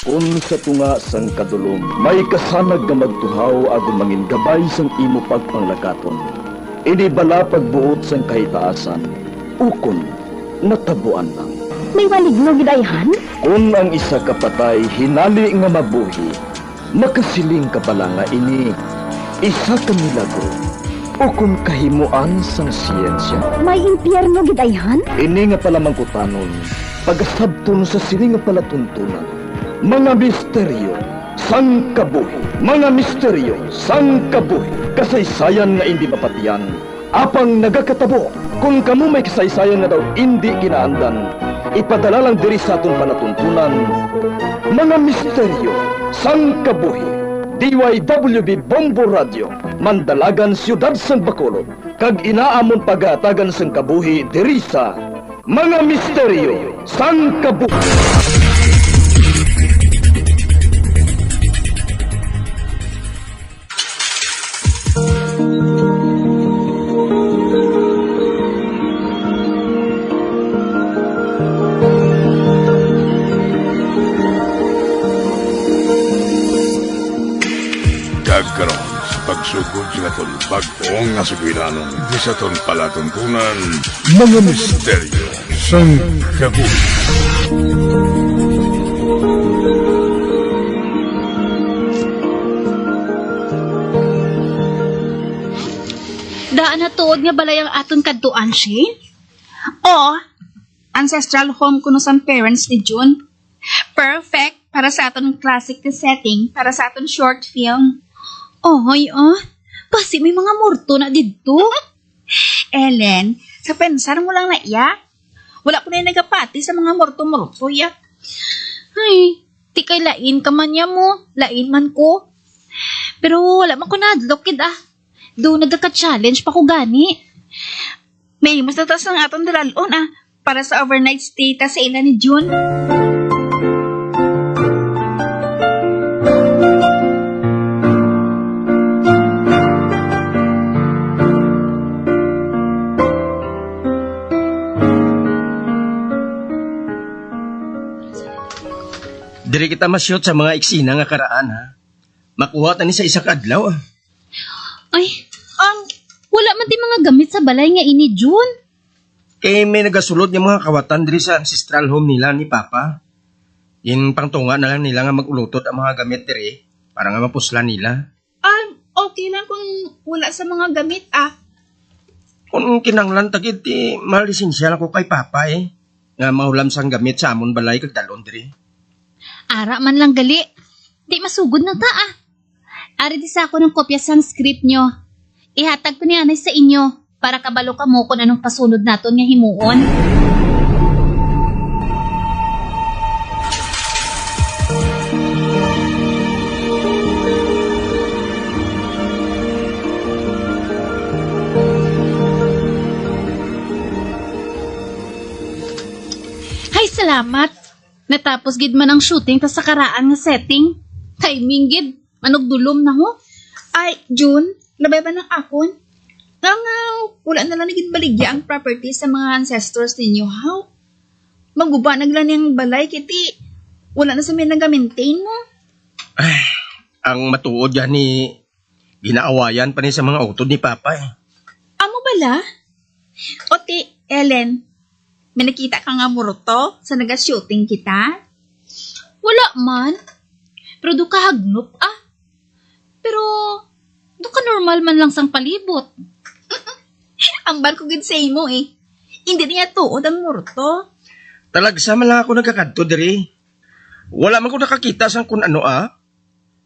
Kung sa tunga sang kadulom, may kasanag nga magtuhaw agon mangin gabay sang imo pagpanglakaton. Ini bala pagbuot sang kahitaasan, ukon natabuan lang. May maligno gidayhan? Kung ang isa kapatay hinali nga mabuhi, makasiling ka pala nga ini isa ka milagro o kung kahimuan sang siyensya. May impyerno gidayhan? Ini nga pala mangkutanon, pagasabton sa siling nga palatuntunan. Mga misteryo, sang kabuhi. Mga misteryo, sang kabuhi. Kasaysayan nga hindi mapatiyan. Apang nagakatabo, kung kamo may kasaysayan nga daw hindi ginaandan, ipadala lang diri sa aton palatuntunan. Mga misteryo, sang kabuhi. DYWB Bombo Radio, Mandalagan, Siyudad San Bacolod. Kag inaamon pagatagan sang kabuhi diri sa Mga Misteryo, sang kabuhi. Karon sa pagsugod sa aton bag-ong nga sugiranon di sa aton palatuntunan mga misteryo sang kabuhi. Daan na tuod nga balay ang aton kadtuan, Shane? Oo, ancestral home kuno sa parents ni June. Perfect para sa aton classic na setting, para sa aton short film. Oy, basi may mga murto na dito. Ellen, sa pensar mo lang na iya. Wala po na nagapati sa mga murto-murto ya. Ay, di kay lain ka man ya mo, lain man ko. Pero wala man ko nadlokid Doon nagka-challenge pa ko gani. May mas natas ng atong dalalon para sa overnight stay ta sa ina ni June. Diri kita masyot sa mga eksina nga karaan, ha? Makuha ta ni sa isa ka adlaw, Ay, wala man di mga gamit sa balay nga ini, June. Kay may nagasulod ng mga kawatan diri sa ancestral home nila ni Papa. Yung pangtunga na lang nila nga magulutot ang mga gamit diri para nga mapuslan nila. Okay lang kung wala sa mga gamit, Kung kinanglan tagid ti malisensya lang ko kay Papa nga mahulam sang gamit sa amon balay kag dalon diri. Ara man lang gali. Di masugod na ta, Ari di sa ako ng kopya sang script nyo. Ihatag ko ni anay sa inyo para kabalo ka mo kung anong pasunod naton nga himuon. Hay, salamat. Natapos gid man ang shooting ta sa karaan nga setting. Timing gid, manugdulom na ho. Ay, June, labay ba ng akon? Wala na lang naging baligya ang property sa mga ancestors ninyo, how? Maguba naglan yung balay, kiti. Wala na sa may nag-maintain mo. Ang matuod yan ni ginaawayan pa ni sa mga utod ni Papa Amo bala? Oti, Ellen, may nakita ka nga murto sa nag-shooting kita? Wala man. Pero do ka hagnop, Pero, do ka normal man lang sang palibot. Ang bar ko gid sa imo, Hindi niya tuod ang murto. Talagsa man lang ako nagkakadto diri. Wala man ko nakakita sang kun ano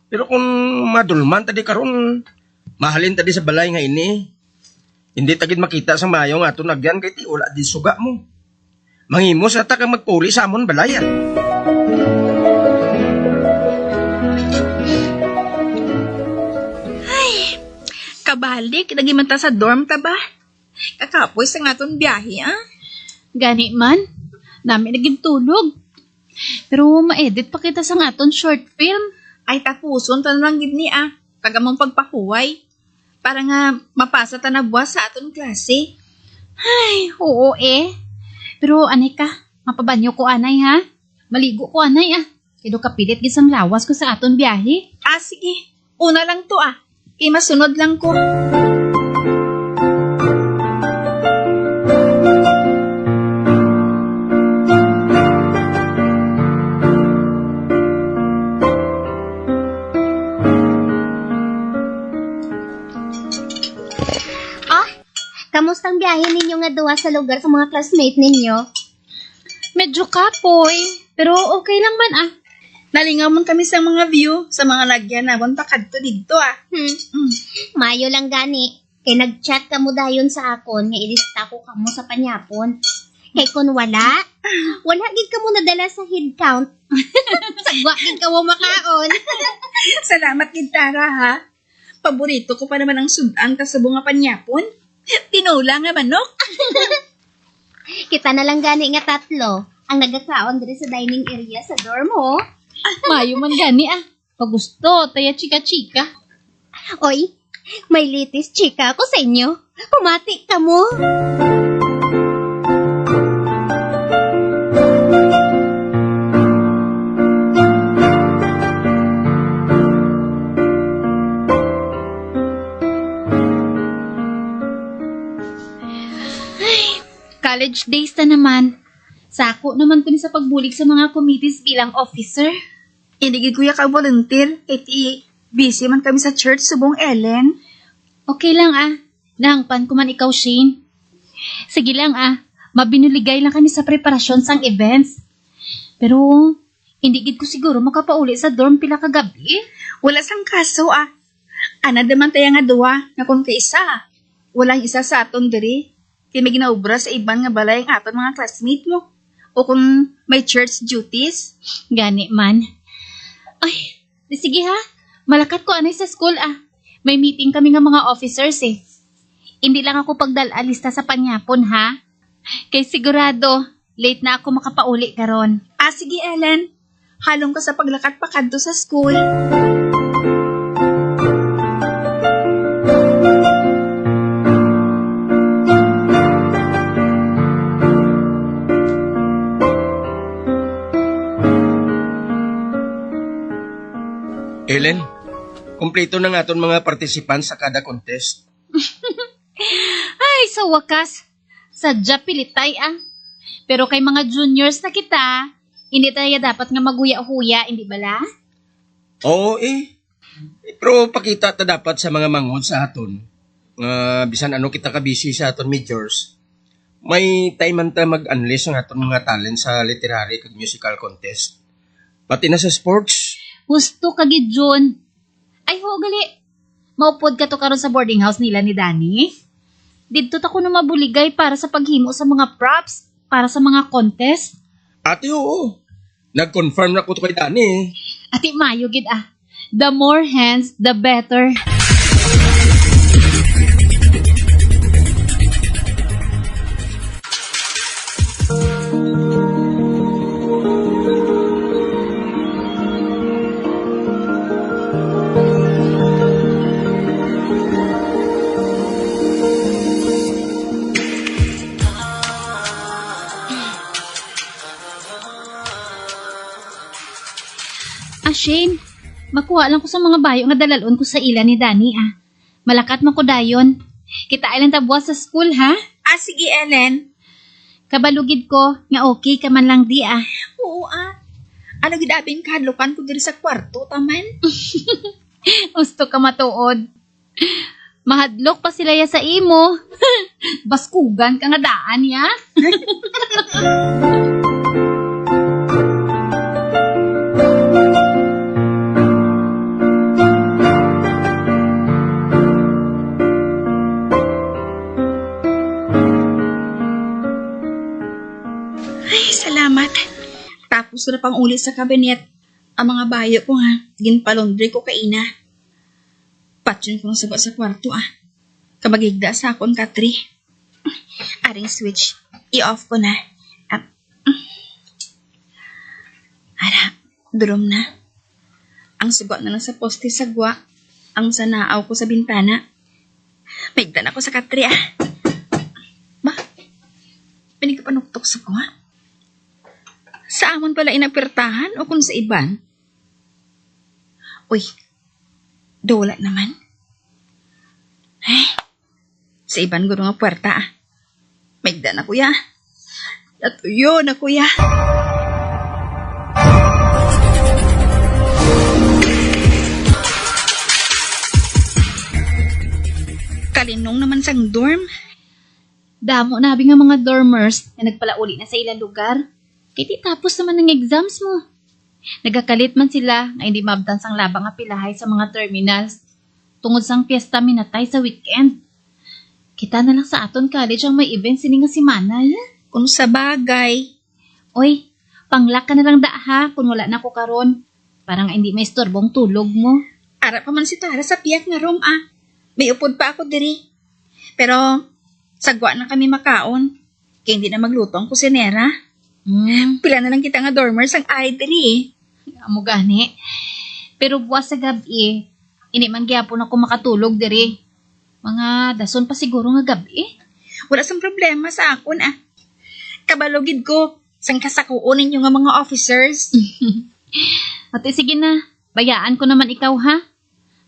Pero kung madulman tadi karon, mahalin tadi sa balay nga ini. Hindi tagid makita sang mayo nga ato nagyan kay ti wala di suga mo. Manghimo sa ta ka magpuli sa amon balayan. Ay, kabalik, lagi man ta sa dorm ta ba? Kakapoy sa nga ton biyahe, Gani man, namin naging tulog. Pero ma-edit pa kita sa nga ton short film. Ay, tapuson ta lang gid ni, Tagamang pagpahuway. Para nga mapasa ta na buwas sa aton klase. Ay, oo Pero anay ka, mapabanyo ko anay ha. Maligo ko anay Pero kapilit gisang lawas ko sa aton biyahe. Sige. Una lang to masunod lang ko. Kamustang biyahe ninyo nga duwa sa lugar sa mga classmate ninyo? Medyo kapoy, pero okay lang man Nalingaw man kami sa mga view, sa mga lagyan na pakadto dito Mayo lang gani. Kay nag-chat ka mo dayon sa akon, nga ilista ko kamo sa panyapon. Kay kun wala gid ka mo nadala sa head count. Sagwa gid ka mo makaon. Salamat Gintara ha. Paborito ko pa naman ang sudan sa bunga panyapon. Tinula nga manok. Kita na lang gani nga tatlo ang nagakaon diri sa dining area sa dorm ho. Mayo man gani Pag gusto, taya chika-chika. Oy, may litis chika ako sa inyo. Pumati ka mo. College days na naman. Sako naman ko ni sa pagbulig sa mga committees bilang officer. Hindi gid kuya ka volunteer. Busy man kami sa church subong Ellen. Okay lang Nahangpan ko man ikaw, Shane. Sige lang mabinuligay lang kami sa preparasyon sang events. Pero, hindi gid ko siguro makapauli sa dorm pila kagabi. Wala sang kaso Ana daman tayo nga duwa nga kung kaisa. Walang isa sa aton diri. Kaya may ginaubra sa iban nga balay ang aton mga classmate mo. O kung may church duties. Gani man. Ay, sige Malakat ko anay sa school May meeting kami nga mga officers Hindi lang ako pagdalalista sa panyapon Kay sigurado, late na ako makapauli karon. Sige Ellen. Halong ka sa paglakat pa kadto sa school. Ellen, kumpleto na nga aton mga participants sa kada contest. Ay, sa wakas, sadya pilitay Pero kay mga juniors na kita, hindi tayo dapat nga maguya-huya, hindi bala? Oo Pero pakita ta dapat sa mga mangod sa aton. Bisan ano kita kabisi sa aton majors. May time man ta mag-unleash ang aton mga talent sa literary kag musical contest. Pati na sa sports. Gusto ka gid Jun. Ay ho, gali. Maupod ka to karon sa boarding house nila ni Danny. Dito ta ko na mabuligay para sa paghimo sa mga props, para sa mga contest. Ate, oo. Nag-confirm na ko to kay Dani. Ati mayo gid The more hands, the better. Shane, makuha lang ko sa mga bayo nga dalalon ko sa ila ni Danny Malakat man ko dayon. Kita ilang tabuas sa school Sige Ellen. Kabalugid ko nga okay ka man lang di Oo Ano gid abing kahadlokan ko diri sa kwarto taman? Gusto ka matuod. Mahadlok pa sila ya sa imo. Baskugan ka nga daan ya. Salamat. Tapos na pang uli sa kabinet. Ang mga bayo ko ginpalondre ko kaina. Patyon ko ng sagot sa kwarto Kabagigda sa akong katri. Aring switch. I-off ko na. Durom na. Ang sugot na lang sa poste sagwa. Ang sanaaw ko sa bintana. Maigdan ako sa katri Ba? Pinig ka panuktok sa ko Sa amon pala inapirtahan o kung sa iban? Uy, dola naman. Ay, sa iban guro nga puwerta ah. Maigda na kuya. Natuyo na kuya. Kalinong naman sang dorm. Damo nabi nga mga dormers na nagpalauli na sa ilang lugar. Kiti tapos naman ng exams mo. Nagakalit man sila na hindi mabdan sang labang nga pilahay sa mga terminals. Tungod sang piyesta minatay sa weekend. Kita na lang sa aton college ang may event sini nga si Manay. Kung sa bagay. Oy, panglak ka na lang da ha kung wala na ko karon. Parang hindi may istorbong tulog mo. Ara pa man si Tara sa piyak nga room ah. May upod pa ako diri. Pero, sagwa na kami makaon. Kaya hindi na magluto ang kusinera. Pila na lang kita nga dormers ang ay diri eh. Amo gani. Pero buwas sa gabi, ini man gyapon ako makatulog diri. Mga dason pa siguro nga gabi. Wala sang problema sa akon ah. Kabalogid ko, sang kasakuon ninyo nga mga officers. Ate sige na, bayaan ko naman ikaw ha.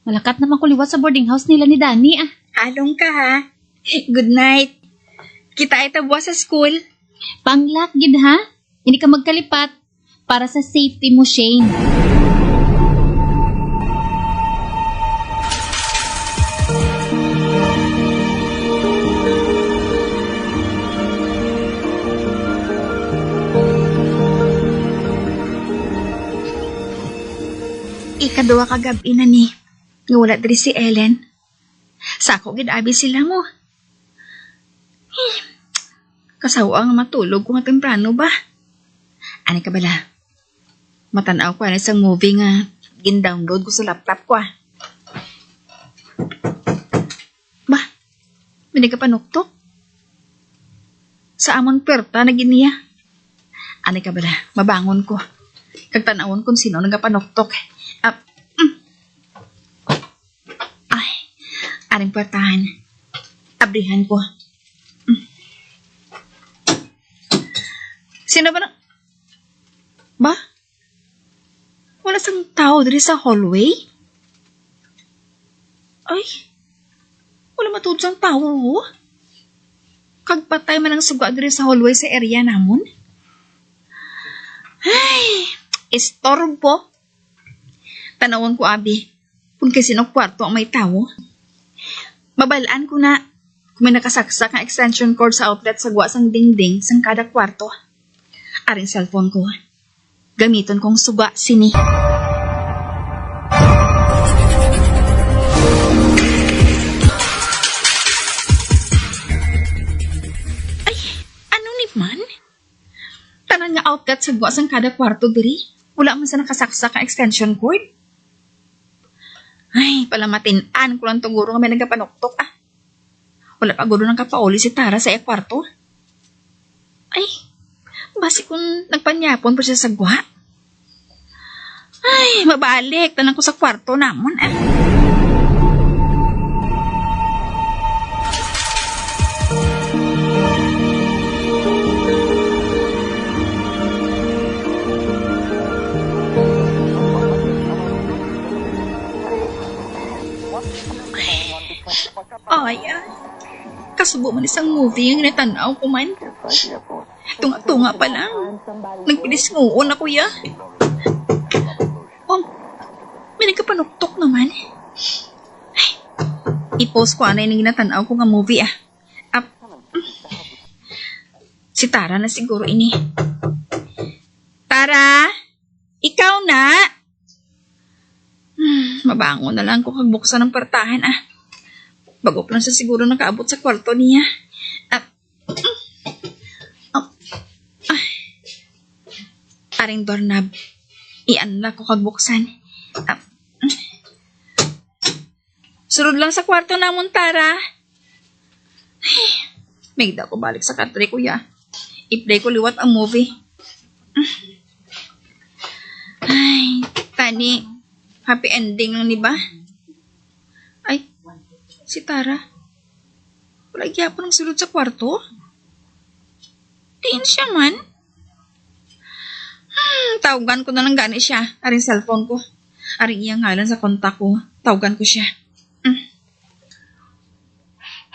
Malakat naman kuliwat sa boarding house nila ni Danny ah. Halong ka ha. Good night. Kita ay buwas sa school. Panglak gid ha. Hindi ka magkalipat para sa safety mo, Shane. Ikaduwa kagabi na ni. Nga wala diri si Ellen. Sako gid abi sila mo. Kasawa nga matulog ko nga temprano ba? Ani ka bala? Matanaw ko na isang movie nga gin-download ko sa laptop ko ah. Ba? Hindi ka panuktok? Sa amon perta na giniya. Ani ka bala? Mabangon ko. Kagtanawon kung sino nagapanuktok. Ay, aring pertahan. Abrihan ko. Sino ba na? Ba? Wala sang tao diri sa hallway? Ay, wala matod sang tao. Kagpatay man ang suga diri sa hallway sa area namon. Ay, istorbo. Tanawon ko abi, kung kasi no kwarto ang may tao. Mabalaan ko na kung may nakasaksak ang extension cord sa outlet sa guwa sang dingding sang kada kwarto. Aring cellphone ko. Gamiton kong suga sini. Ay, ano ni man? Tanan nga outlet sa guwa sang kada kwarto diri. Wala man sa nakasaksak ang extension cord. Ay, palamatin-an ko lang tuguro nga may nagapanuktok ah. Wala pa gulo ng kapauli si Tara sa kwarto. Ay, basi kung nagpanyapon pa siya sa gwa. Ay, mabalik. Tanan ko sa kwarto namon ah. Ay, kasubo man isang movie yung natanaw ko man. Tunga-tunga pa lang. Nagpilis nguon ako ya. Oh, may nagkapanuktok naman. Ay, i-post ko anay nang ginatanaw ko nga movie ah. Si Tara na siguro ini. Tara! Ikaw na! Mabango na lang ko kagbuksan ng pertahan ah. Bago pa lang siya siguro nakaabot sa kwarto niya. Aring doorknob. I-unlock ko kagbuksan. Surod lang sa kwarto namon, Tara. May ko balik sa country, kuya. I-play ko liwat ang movie. Ay, tani. Happy ending lang, di ba? Ay, si Tara. Wala gyapon ang sulod sa kwarto? Tiin siya man. Tawagan ko na lang gani siya. Aring cellphone ko. Aring iyang ngalan sa kontak ko. Tawagan ko siya.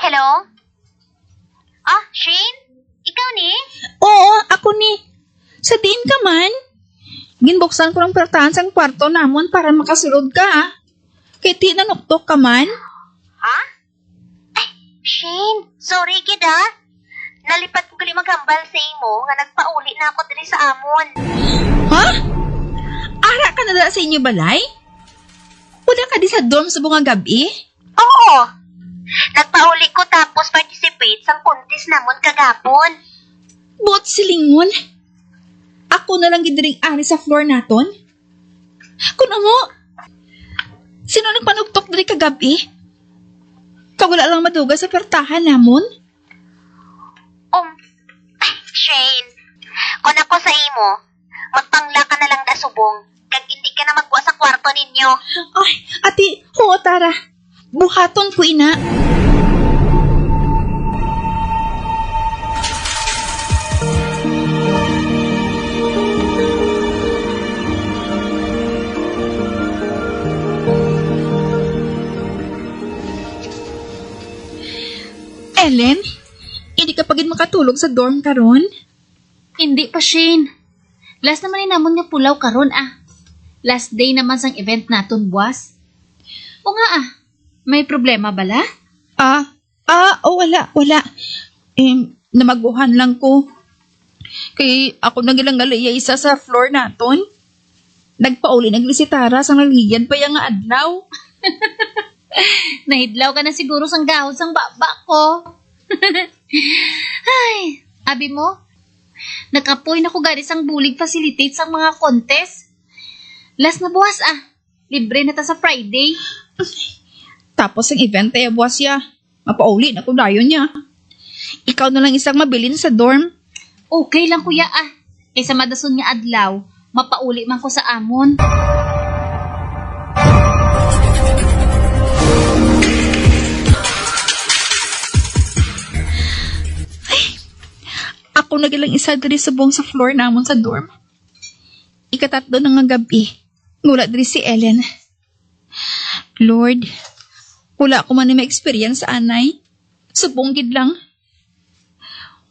Hello? Ah, Shane? Ikaw ni? Oo, ako ni. Sa diin ka man. Ginbuksan ko ng pertahan sa kwarto namon para makasulod ka. Kaya ti nanuktok ka man. Ha? Ay, Shane, sorry gid ah. Nalipat ko gali maghambal sa imo nga nagpauli na ako diri sa amon. Ha? Ara ka na sa inyo balay? Wala ka di sa dorm sa bunga gabi? Oo. Nagpauli ko tapos participate sa contest namon kagapon. Buot silingon. Ako na lang gidiring ari sa floor naton. Kuno mo, sino nagpanugtok diri kagabi? Kawala lang maduga sa pertahan namon? Shane, kung ako sa imo, magpangla ka na lang da subong. Kag hindi ka na magbuwa sa kwarto ninyo. Ay, ati, oo tara. Buhaton ko ina. Ellen, hindi ka pagin makatulog sa dorm karon? Hindi pa, Shane. Last naman namon nga pulaw karon ah. Last day naman sang event naton, buwas. O nga ah, may problema bala? Wala. Namaguhan lang ko. Kay ako nagilang galaya isa sa floor naton. Nagpauli naglisitara sang naliyan pa yung adlaw. Nahidlaw ka na siguro sang gahod sang baba ko. Ay, abi mo, nakapoy na ko gani sang bulig facilitate sang mga contest. Last na buwas ah, libre na ta sa Friday. Tapos ang event ay buwas ya. Mapauli na ko dayon niya. Ikaw na lang isang mabilin sa dorm. Okay lang kuya ah, kaysa madason nga adlaw, mapauli man ko sa amon. Ako nagilang isa diri sa buong sa floor namon sa dorm. Ikatatlo na nga gabi. Ngula diri si Ellen. Lord, wala ko man ni ma-experience sa anay. Subong gid lang.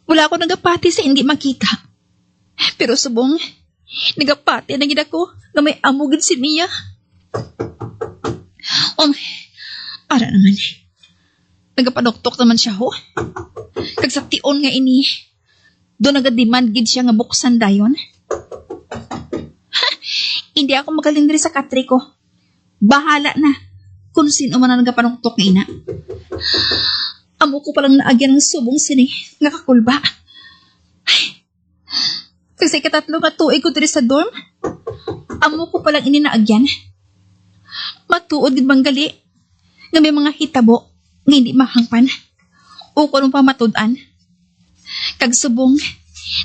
Wala ko nagapati sa hindi makita. Pero subong, nagapati na gid ako na may amo gid si Mia. Ara naman. Nagapadoktok naman siya ho. Kagsaktion nga ini. Doon nagademand gid siya nga buksan dayon. Hindi ako magaling diri sa katri ko. Bahala na kung sino man ang nagapanuktok nga ina. Amo ko palang naagyan ng subong sini nga kakulba. Kasi katatlo nga tuig ko diri sa dorm, amo ko palang ini naagyan. Matuod gid bang gali nga may mga hitabo nga hindi mahangpan o kung pa matudan. Kag subong,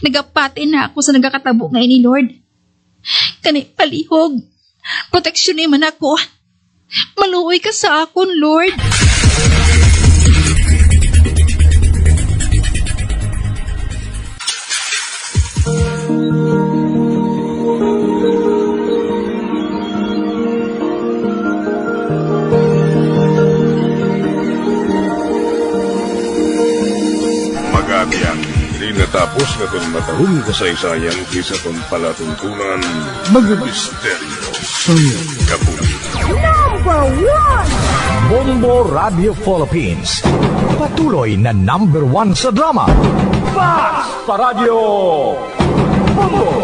nagapati na ako sa nagakatabo nga ini Lord. Kani palihog, proteksyon man ako. Maluoy ka sa akon, Lord. Magatiang, hindi natapos na itong matahong kasaysayang kisa itong palatuntunan, mga misteryo sa kabuhi. Bombo Radio Philippines. Patuloy na #1 sa drama. Fast pa Radio. Bombo